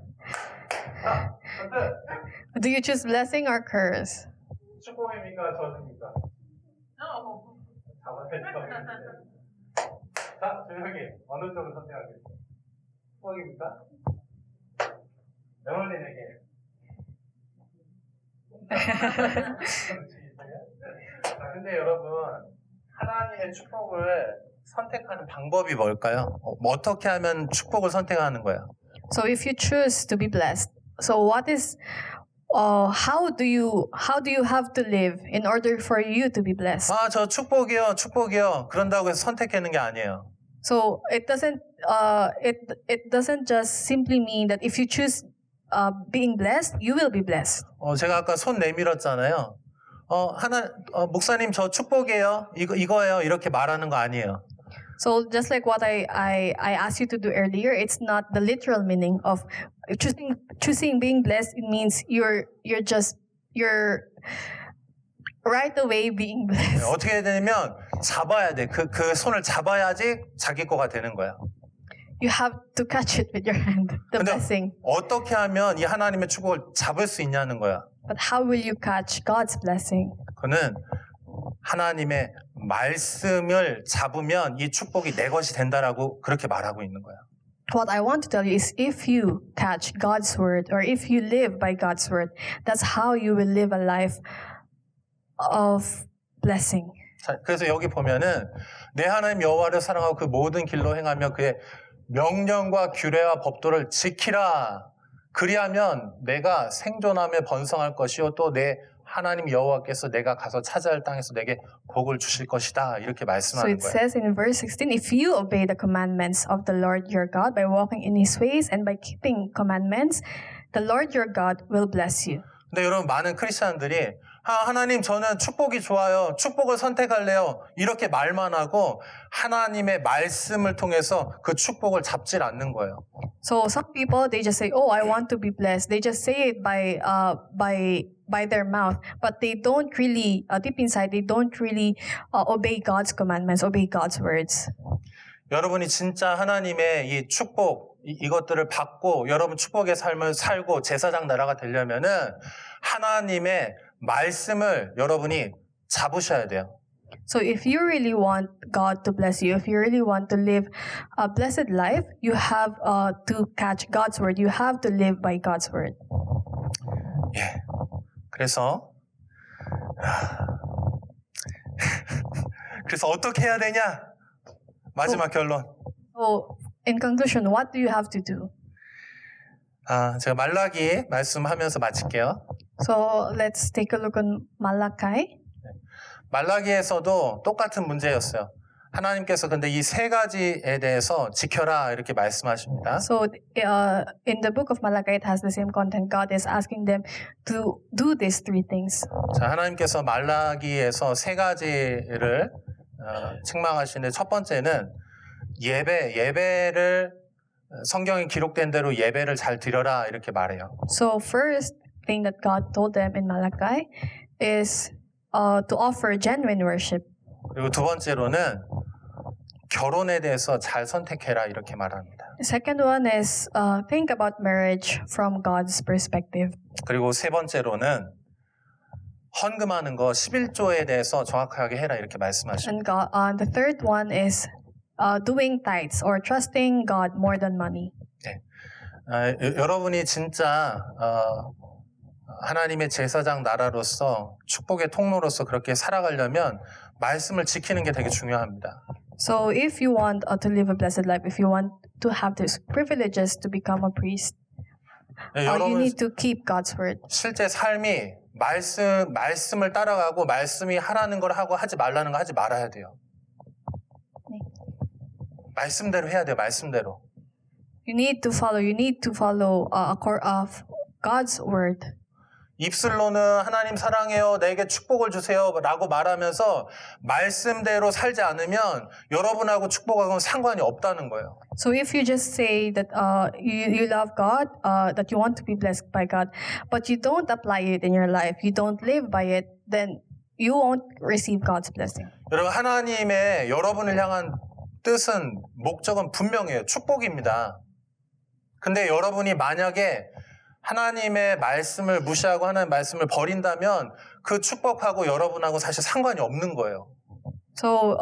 Do you choose blessing or curse? 축복입니까? 저주입니까? 자, 조용히 어느 쪽을 선택하겠습니까? 축복입니까? 에멀린에게. 자, 근데 여러분 하나님의 축복을 선택하는 방법이 뭘까요? 어떻게 하면 축복을 선택하는 거예요? So if you choose to be blessed, so how do you have to live in order for you to be blessed? 저 축복이요. 그런다고 해서 선택하는 게 아니에요. So it doesn't just simply mean that if you choose being blessed, you will be blessed. 제가 아까 손 내밀었잖아요. 목사님 저 축복이에요. 이거예요. 이렇게 말하는 거 아니에요. So just like what I asked you to do earlier, it's not the literal meaning of choosing being blessed. It means you're right away being blessed. 어떻게 되냐면 잡아야 돼. 그 손을 잡아야지 자기 거가 되는 거야. You have to catch it with your hand, the 근데 blessing. 어떻게 하면 이 하나님의 축복을 잡을 수 있냐는 거야. But how will you catch God's blessing? 그는 하나님의 말씀을 잡으면 이 축복이 내 것이 된다라고 그렇게 말하고 있는 거야. What I want to tell you is if you catch God's word or if you live by God's word, that's how you will live a life of blessing. 자, 그래서 여기 보면은 내 하나님 여호와를 사랑하고 그 모든 길로 행하며 그의 명령과 규례와 법도를 지키라. 그리하면 내가 생존하며 번성할 것이요 또 내 하나님 여호와께서 내가 가서 차지할 땅에서 내게 복을 주실 것이다. 이렇게 So 말씀하는 it 거예요. says in verse 16, if you obey the commandments of the Lord your God by walking in His ways and by keeping commandments, the Lord your God will bless you. 근데 여러분 많은 크리스천들이 하나님 저는 축복이 좋아요. 축복을 선택할래요. 이렇게 말만 하고 하나님의 말씀을 통해서 그 축복을 잡질 않는 거예요. So some people, they just say, oh, I want to be blessed. They just say it by by their mouth, but they don't really, deep inside, they don't really obey God's commandments, obey God's words. 여러분이 진짜 하나님의 이 축복, 이것들을 받고 여러분 축복의 삶을 살고 제사장 나라가 되려면은 하나님의 말씀을 여러분이 잡으셔야 돼요. So if you really want God to bless you, if you really want to live a blessed life, you have to catch God's word. You have to live by God's word. 예. 그래서 어떻게 해야 되냐? 마지막 결론. So in conclusion, what do you have to do? 제가 말라기 말씀하면서 마칠게요. So let's take a look on Malachi. 말라기에서도 똑같은 문제였어요. 하나님께서 근데 이 세 가지에 대해서 지켜라 이렇게 말씀하십니다. So in the book of Malachi, it has the same content. God is asking them to do these three things. 자, 하나님께서 말라기에서 세 가지를 책망하시는데 첫 번째는 예배를 성경에 기록된 대로 예배를 잘 드려라 이렇게 말해요. So first thing that God told them in Malachi is to offer genuine worship. 그리고 두 번째로는 결혼에 대해서 잘 선택해라 이렇게 말합니다. The second one is think about marriage from God's perspective. 그리고 세 번째로는 헌금하는 거 11조에 대해서 정확하게 해라 이렇게 말씀하십니다. And the third one is doing tithes or trusting God more than money. 여러분이 진짜 하나님의 제사장 나라로서 축복의 통로로서 그렇게 살아가려면 말씀을 지키는 게 되게 중요합니다. So if you want to live a blessed life, if you want to have these privileges to become a priest, you 여러분 need to keep God's word. 실제 삶이 말씀을 따라가고 말씀이 하라는 걸 하고 하지 말라는 거 하지 말아야 돼요. 네. 말씀대로 해야 돼요. 말씀대로. You need to follow God's word. 입술로는 하나님 사랑해요. 내게 축복을 주세요. 라고 말하면서 말씀대로 살지 않으면 여러분하고 축복하고는 상관이 없다는 거예요. So if you just say that you love God, that you want to be blessed by God, but you don't apply it in your life, you don't live by it, then you won't receive God's blessing. 여러분 하나님의 여러분을 향한 뜻은 목적은 분명해요. 축복입니다. 근데 여러분이 만약에 하나님의 말씀을 무시하고 하나님의 말씀을 버린다면 그 축복하고 여러분하고 사실 상관이 없는 거예요. So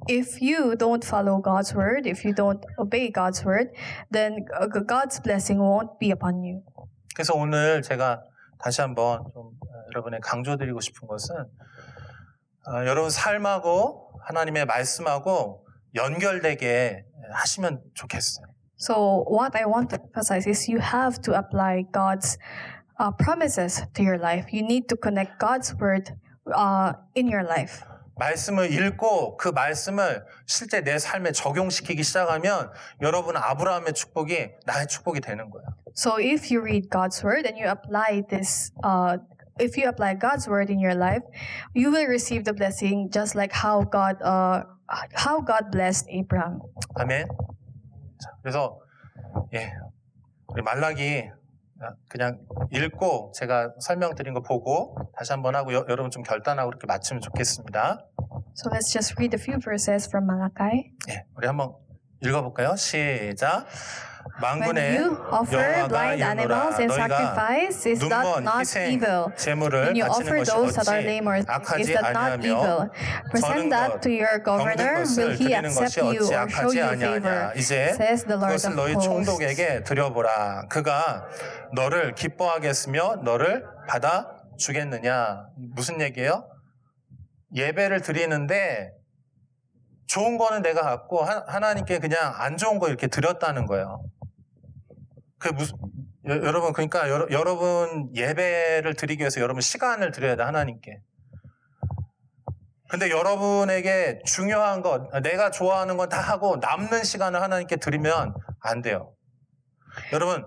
if you don't follow God's word, if you don't obey God's word, then God's blessing won't be upon you. 그래서 오늘 제가 다시 한번 좀 여러분에 강조드리고 싶은 것은 여러분 삶하고 하나님의 말씀하고 연결되게 하시면 좋겠어요. So what I want to emphasize is you have to apply God's promises to your life. You need to connect God's word in your life. 말씀을 읽고 그 말씀을 실제 내 삶에 적용시키기 시작하면 여러분은 아브라함의 축복이 나의 축복이 되는 거예요. So if you read God's word and you apply this, if you apply God's word in your life, you will receive the blessing just like how God blessed Abraham. 아멘. 자, 그래서 우리 말라기 그냥 읽고 제가 설명드린 거 보고 다시 한번 하고 여러분 좀 결단하고 그렇게 맞추면 좋겠습니다. So let's just read a few verses from Malachi. 우리 한번 읽어볼까요? 시작. When 만군의 you offer blind 여호와가 animals 이르노라 in 너희가 sacrifice, is that 눈먼 not 희생 evil? 제물을 When you 바치는 offer 것이 those that are lame or 어찌 sick, is 악하지 that not evil? 아니하며 Present 저는 that to your governor. 병든 Will 것을 he 드리는 accept 것이 you 어찌 or show 악하지 you 아니하냐. favor? 이제 Says the Lord 그것을 of 너희 hosts. 총독에게 드려보라. 그가 너를 기뻐하겠으며 너를 받아주겠느냐. 무슨 얘기예요? 예배를 드리는데 좋은 거는 내가 갖고 하나님께 그냥 안 좋은 거 이렇게 드렸다는 거예요. 여러분 그러니까 여러분 예배를 드리기 위해서 여러분 시간을 드려야 돼 하나님께. 근데 여러분에게 중요한 것 내가 좋아하는 건 다 하고 남는 시간을 하나님께 드리면 안 돼요. 여러분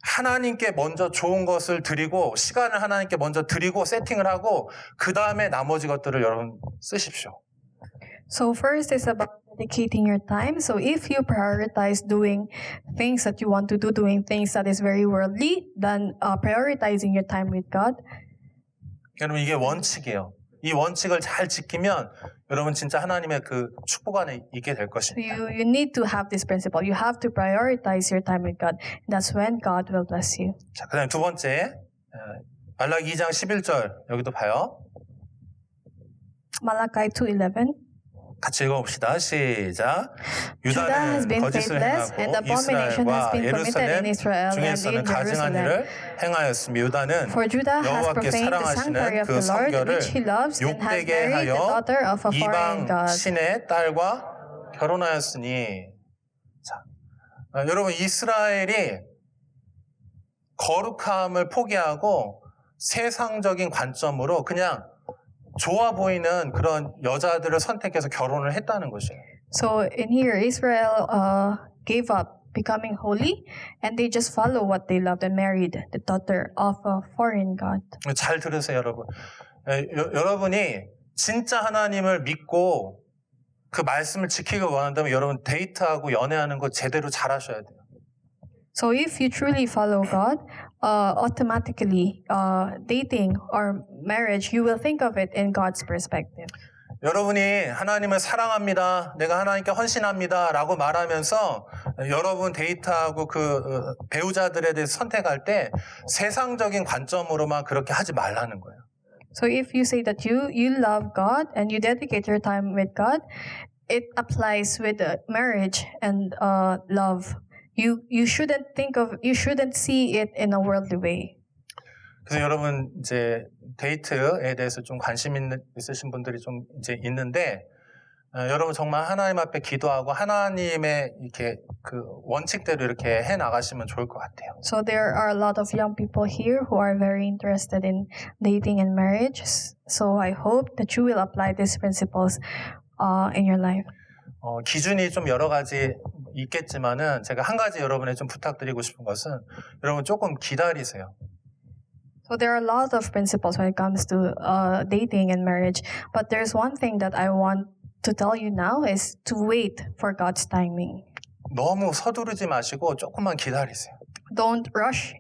하나님께 먼저 좋은 것을 드리고 시간을 하나님께 먼저 드리고 세팅을 하고 그 다음에 나머지 것들을 여러분 쓰십시오. So first is about dedicating your time. So if you prioritize doing things that you want to do, doing things that is very worldly, then prioritizing your time with God, 여러분 이게 원칙이에요. 이 원칙을 잘 지키면 여러분 진짜 하나님의 그 축복 안에 있게 될 So 것입니다. you need to have this principle. You have to prioritize your time with God. And that's when God will bless you. 자, 그다음에 두 번째 말라기 2장 11절 여기도 봐요. Malachi 2:11. 같이 읽어봅시다. 시작. Judah has 유다는 been 거짓을 faithless, and 행하고 abomination has 이스라엘과 been committed in 예루살렘 Israel and 중에서는 in 가증한 Jerusalem. 일을 행하였으며 유다는 For Judah has 여호와께 profaned the sanctuary 사랑하시는 of 그 the Lord, 성결을 which he loves, and has 욕되게 married the 하여 daughter of a foreign 이방 god. 신의 딸과 결혼하였으니. 자, 여러분 이스라엘이 거룩함을 포기하고 세상적인 관점으로 그냥 좋아 보이는 그런 여자들을 선택해서 결혼을 했다는 것이에요. So in here, Israel gave up becoming holy, and they just follow what they loved and married the daughter of a foreign god. 잘 들으세요, 여러분. 여러분이 진짜 하나님을 믿고 그 말씀을 지키길 원한다면 여러분 데이트하고 연애하는 거 제대로 잘하셔야 돼요. So if you truly follow God, automatically dating or marriage, you will think of it in God's perspective. 여러분이 하나님을 사랑합니다. 내가 하나님께 헌신합니다. 라고 말하면서 여러분 데이트하고 그 배우자들에 대해서 선택할 때 세상적인 관점으로만 그렇게 하지 말라는 거예요. So if you say that you love God and you dedicate your time with God, it applies with marriage and love. You shouldn't see it in a worldly way. 그래서 여러분 이제 데이트에 대해서 좀 관심 있으신 분들이 좀 이제 있는데 여러분 정말 하나님 앞에 기도하고 하나님의 이렇게 그 원칙대로 이렇게 해 나가시면 좋을 것 같아요. So there are a lot of young people here who are very interested in dating and marriage. So I hope that you will apply these principles in your life. 기준이 좀 여러 가지 있겠지만은 제가 한 가지 여러분에 좀 부탁드리고 싶은 것은 여러분 조금 기다리세요. So there are a lot of principles when it comes to dating and marriage, but there's one thing that I want to tell you now is to wait for God's timing. 너무 서두르지 마시고 조금만 기다리세요. Don't rush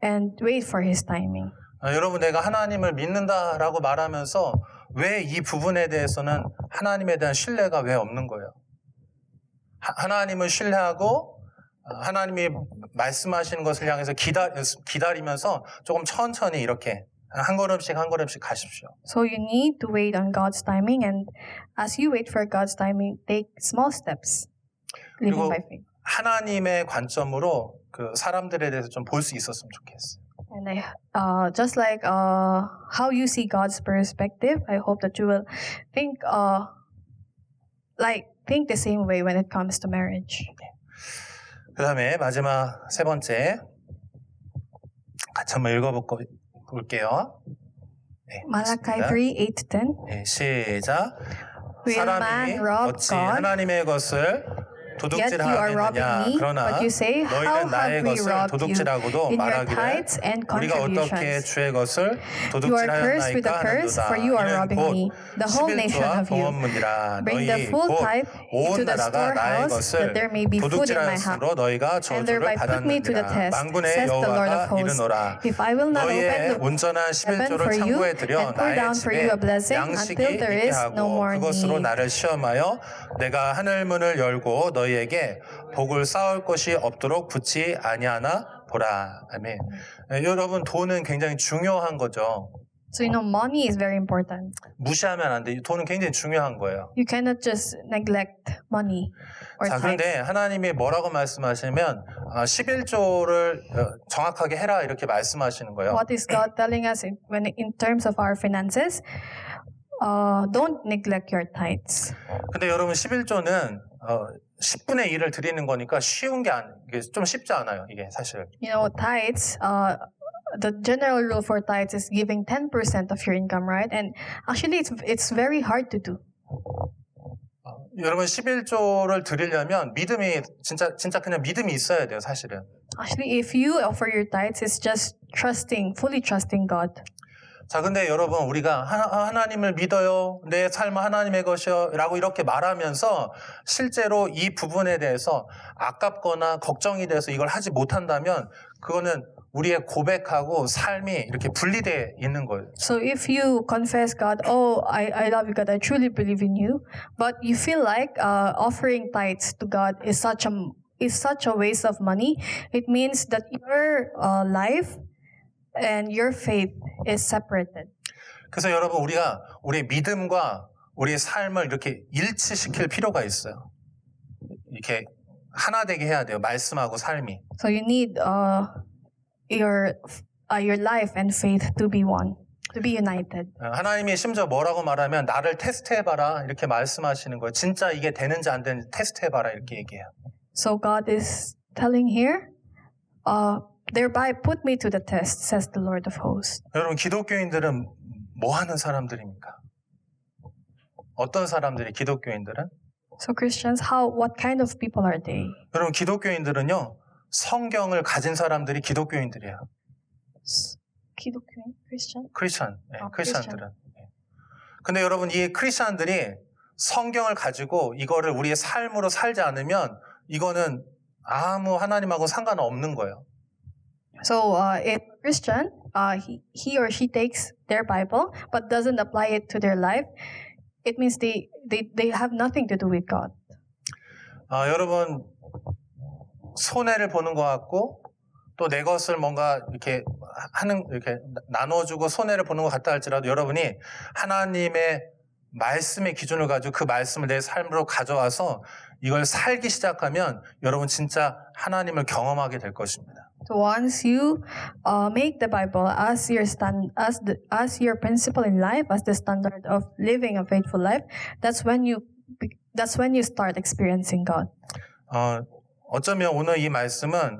and wait for His timing. 여러분 내가 하나님을 믿는다라고 말하면서 왜 이 부분에 대해서는 하나님에 대한 신뢰가 왜 없는 거예요? 하나님을 신뢰하고 하나님이 말씀하시는 것을 향해서 기다리면서 조금 천천히 이렇게 한 걸음씩 한 걸음씩 가십시오. So you need to wait on God's timing, and as you wait for God's timing, take small steps, living 그리고 by faith. 하나님의 관점으로 그 사람들에 대해서 좀 볼 수 있었으면 좋겠어요. And just like how you see God's perspective, I hope that you will think the same way when it comes to marriage. 그 다음에 마지막 세 번째 같이 한번 읽어볼게요. 네, Malachi 있습니다. 3:8-10. 네, 시작. Will man 사람이 rob 어찌 God? 하나님의 것을 Yet you are 도둑질하느냐. robbing me, 그러나 but you say, How 너희는 나의 have we 것을 robbed you? 도둑질하고도 In your 말하기를 tithes and 우리가 어떻게 contributions. 주의 것을 You are cursed with a 도둑질하였나이까 curse, 하는도다. for you are 이는 robbing 곧 me, the whole nation 11조와 of you. 봉헌문이라. Bring the 너희 full 곧 tithe 온 into the 나라가 나의 storehouse, 것을 that there may be food in my house. 도둑질하였으므로 너희가 And 저주를 thereby put me to the 받았느니라. test, 만군의 says the Lord of 여호와가 hosts. 이르노라. If I will not open 너희의 the 온전한 heaven 11조를 for you 창고에 들여 and pour 나의 down for you 집에 a blessing 양식이 until there 있게 is no 하고 more 그것으로 need. 나를 시험하여 내가 하늘 문을 열고 너희에게 복을 쌓을 것이 없도록 붙지 아니하나 보라. 아멘. 여러분 돈은 굉장히 중요한 거죠. So money is very important. 무시하면 안 돼. 돈은 굉장히 중요한 거예요. You cannot just neglect money or 자, tithes. 그런데 하나님이 뭐라고 말씀하시면 11조를 정확하게 해라 이렇게 말씀하시는 거예요. What is God telling us in terms of our finances? Don't neglect your tithes. 근데 여러분 11조는 10분의 1을 드리는 거니까 쉬운 게 이게 좀 쉽지 않아요. 이게 사실. Tithes, the general rule for tithes is giving 10% of your income, right? And actually, it's very hard to do. 여러분 11조를 드리려면 믿음이 진짜 그냥 믿음이 있어야 돼요, 사실은. Actually, if you offer your tithes, it's just fully trusting God. 자, 근데 여러분, 우리가 하나님을 믿어요. 내 삶은 하나님의 것이요. 라고 이렇게 말하면서 실제로 이 부분에 대해서 아깝거나 걱정이 돼서 이걸 하지 못한다면 그거는 우리의 고백하고 삶이 이렇게 분리되어 있는 거예요. So if you confess God, oh, I love you, God, I truly believe in you, but you feel like offering tithes to God is such a waste of money, it means that your life and your faith is separated. 그래서 여러분, 우리가 우리의 믿음과 우리의 삶을 이렇게 일치시킬 필요가 있어요. 이렇게 하나 되게 해야 돼요. 말씀하고 삶이. So you need your life and faith to be one, to be united. 하나님이 심지어 뭐라고 말하면 나를 테스트해봐라 이렇게 말씀하시는 거예요. 진짜 이게 되는지 안 되는지 테스트해봐라 이렇게 얘기해요. So God is telling here, thereby put me to the test, says the Lord of hosts. 여러분, 기독교인들은 뭐 하는 사람들입니까? 어떤 사람들이 기독교인들은? So Christians, what kind of people are they? 여러분, 기독교인들은요, 성경을 가진 사람들이 기독교인들이에요. 기독교인? Christian? 크리스찬, 네, 아, 크리스찬들은. 네. 근데 여러분, 이 크리스찬들이 성경을 가지고 이거를 우리의 삶으로 살지 않으면 이거는 아무 하나님하고 상관없는 거예요. So if a Christian, he or she takes their Bible but doesn't apply it to their life, it means they have nothing to do with God. 여러분, 손해를 보는 것 같고 또 내 것을 뭔가 이렇게 이렇게 나눠주고 손해를 보는 것 같다 할지라도 여러분이 하나님의 말씀의 기준을 가지고 그 말씀을 내 삶으로 가져와서 이걸 살기 시작하면 여러분 진짜 하나님을 경험하게 될 것입니다. So once you make the Bible as your your principle in life, as the standard of living a faithful life, that's when you start experiencing God. 어쩌면 오늘 이 말씀은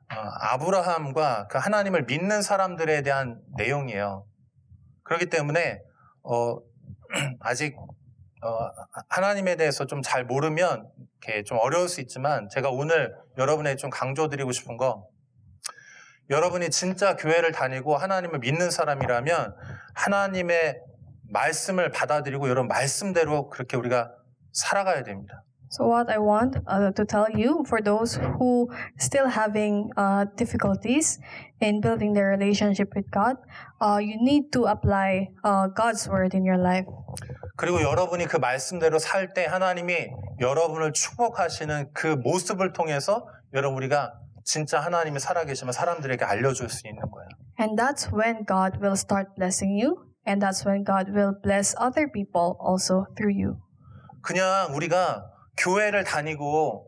아브라함과 그 하나님을 믿는 사람들에 대한 내용이에요. 그렇기 때문에 아직 하나님에 대해서 좀 잘 모르면 이렇게 좀 어려울 수 있지만 제가 오늘 여러분에게 좀 강조드리고 싶은 거, 여러분이 진짜 교회를 다니고 하나님을 믿는 사람이라면 하나님의 말씀을 받아들이고 여러분 말씀대로 그렇게 우리가 살아가야 됩니다. So what I want to tell you, for those who still having difficulties in building their relationship with God, you need to apply God's word in your life. 그리고 여러분이 그 말씀대로 살 때 하나님이 여러분을 축복하시는 그 모습을 통해서 여러분 우리가 진짜 하나님이 살아계시면 사람들에게 알려줄 수 있는 거예요. And that's when God will start blessing you, and that's when God will bless other people also through you. 그냥 우리가 교회를 다니고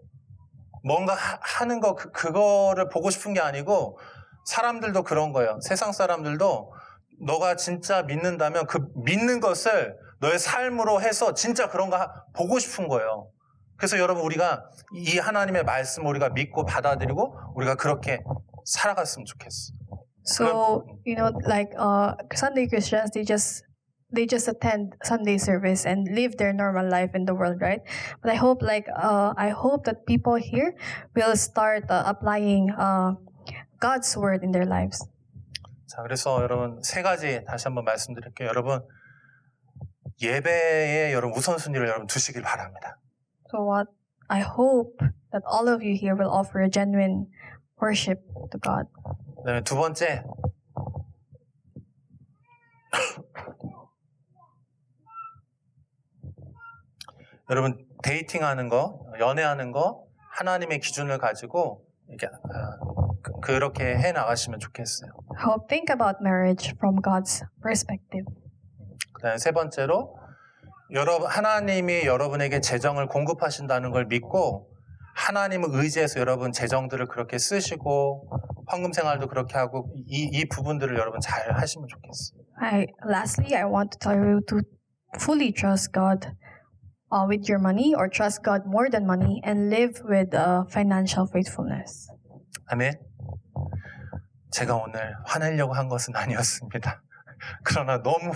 뭔가 하는 거 그거를 보고 싶은 게 아니고 사람들도 그런 거예요. 세상 사람들도 너가 진짜 믿는다면 그 믿는 것을 너의 삶으로 해서 진짜 그런 거 보고 싶은 거예요. 그래서 여러분 우리가 이 하나님의 말씀을 우리가 믿고 받아들이고 우리가 그렇게 살아갔으면 좋겠어. So, like Sunday Christians, they just attend Sunday service and live their normal life in the world, right? But I hope that people here will start applying God's word in their lives. 자, 그래서 여러분 세 가지 다시 한번 말씀드릴게요. 여러분 예배에 여러분 우선순위를 여러분 두시길 바랍니다. So what I hope that all of you here will offer a genuine worship to God. 그다음에 두 번째, 여러분 데이팅하는 거, 연애하는 거 하나님의 기준을 가지고 이렇게 그렇게 해 나가시면 좋겠어요. I hope think about marriage from God's perspective. 그다음에 세 번째로 하나님이 여러분에게 재정을 공급하신다는 걸 믿고 하나님을 의지해서 여러분 재정들을 그렇게 쓰시고 헌금 생활도 그렇게 하고 이 부분들을 여러분 잘 하시면 좋겠어요. Lastly, I want to tell you to fully trust God with your money, or trust God more than money, and live with financial faithfulness. 아멘. 제가 오늘 화내려고 한 것은 아니었습니다. 그러나 너무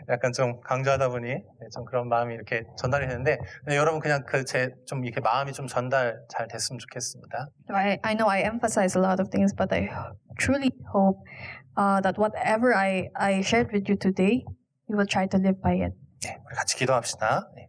약간 좀 강조하다 보니 좀 그런 마음이 이렇게 전달이 되는데 여러분 그냥 좀 이렇게 마음이 좀 전달 잘 됐으면 좋겠습니다. I know I emphasize a lot of things, but truly hope that whatever I shared with you today, you will try to live by it. 네, 우리 같이 기도합시다. 네.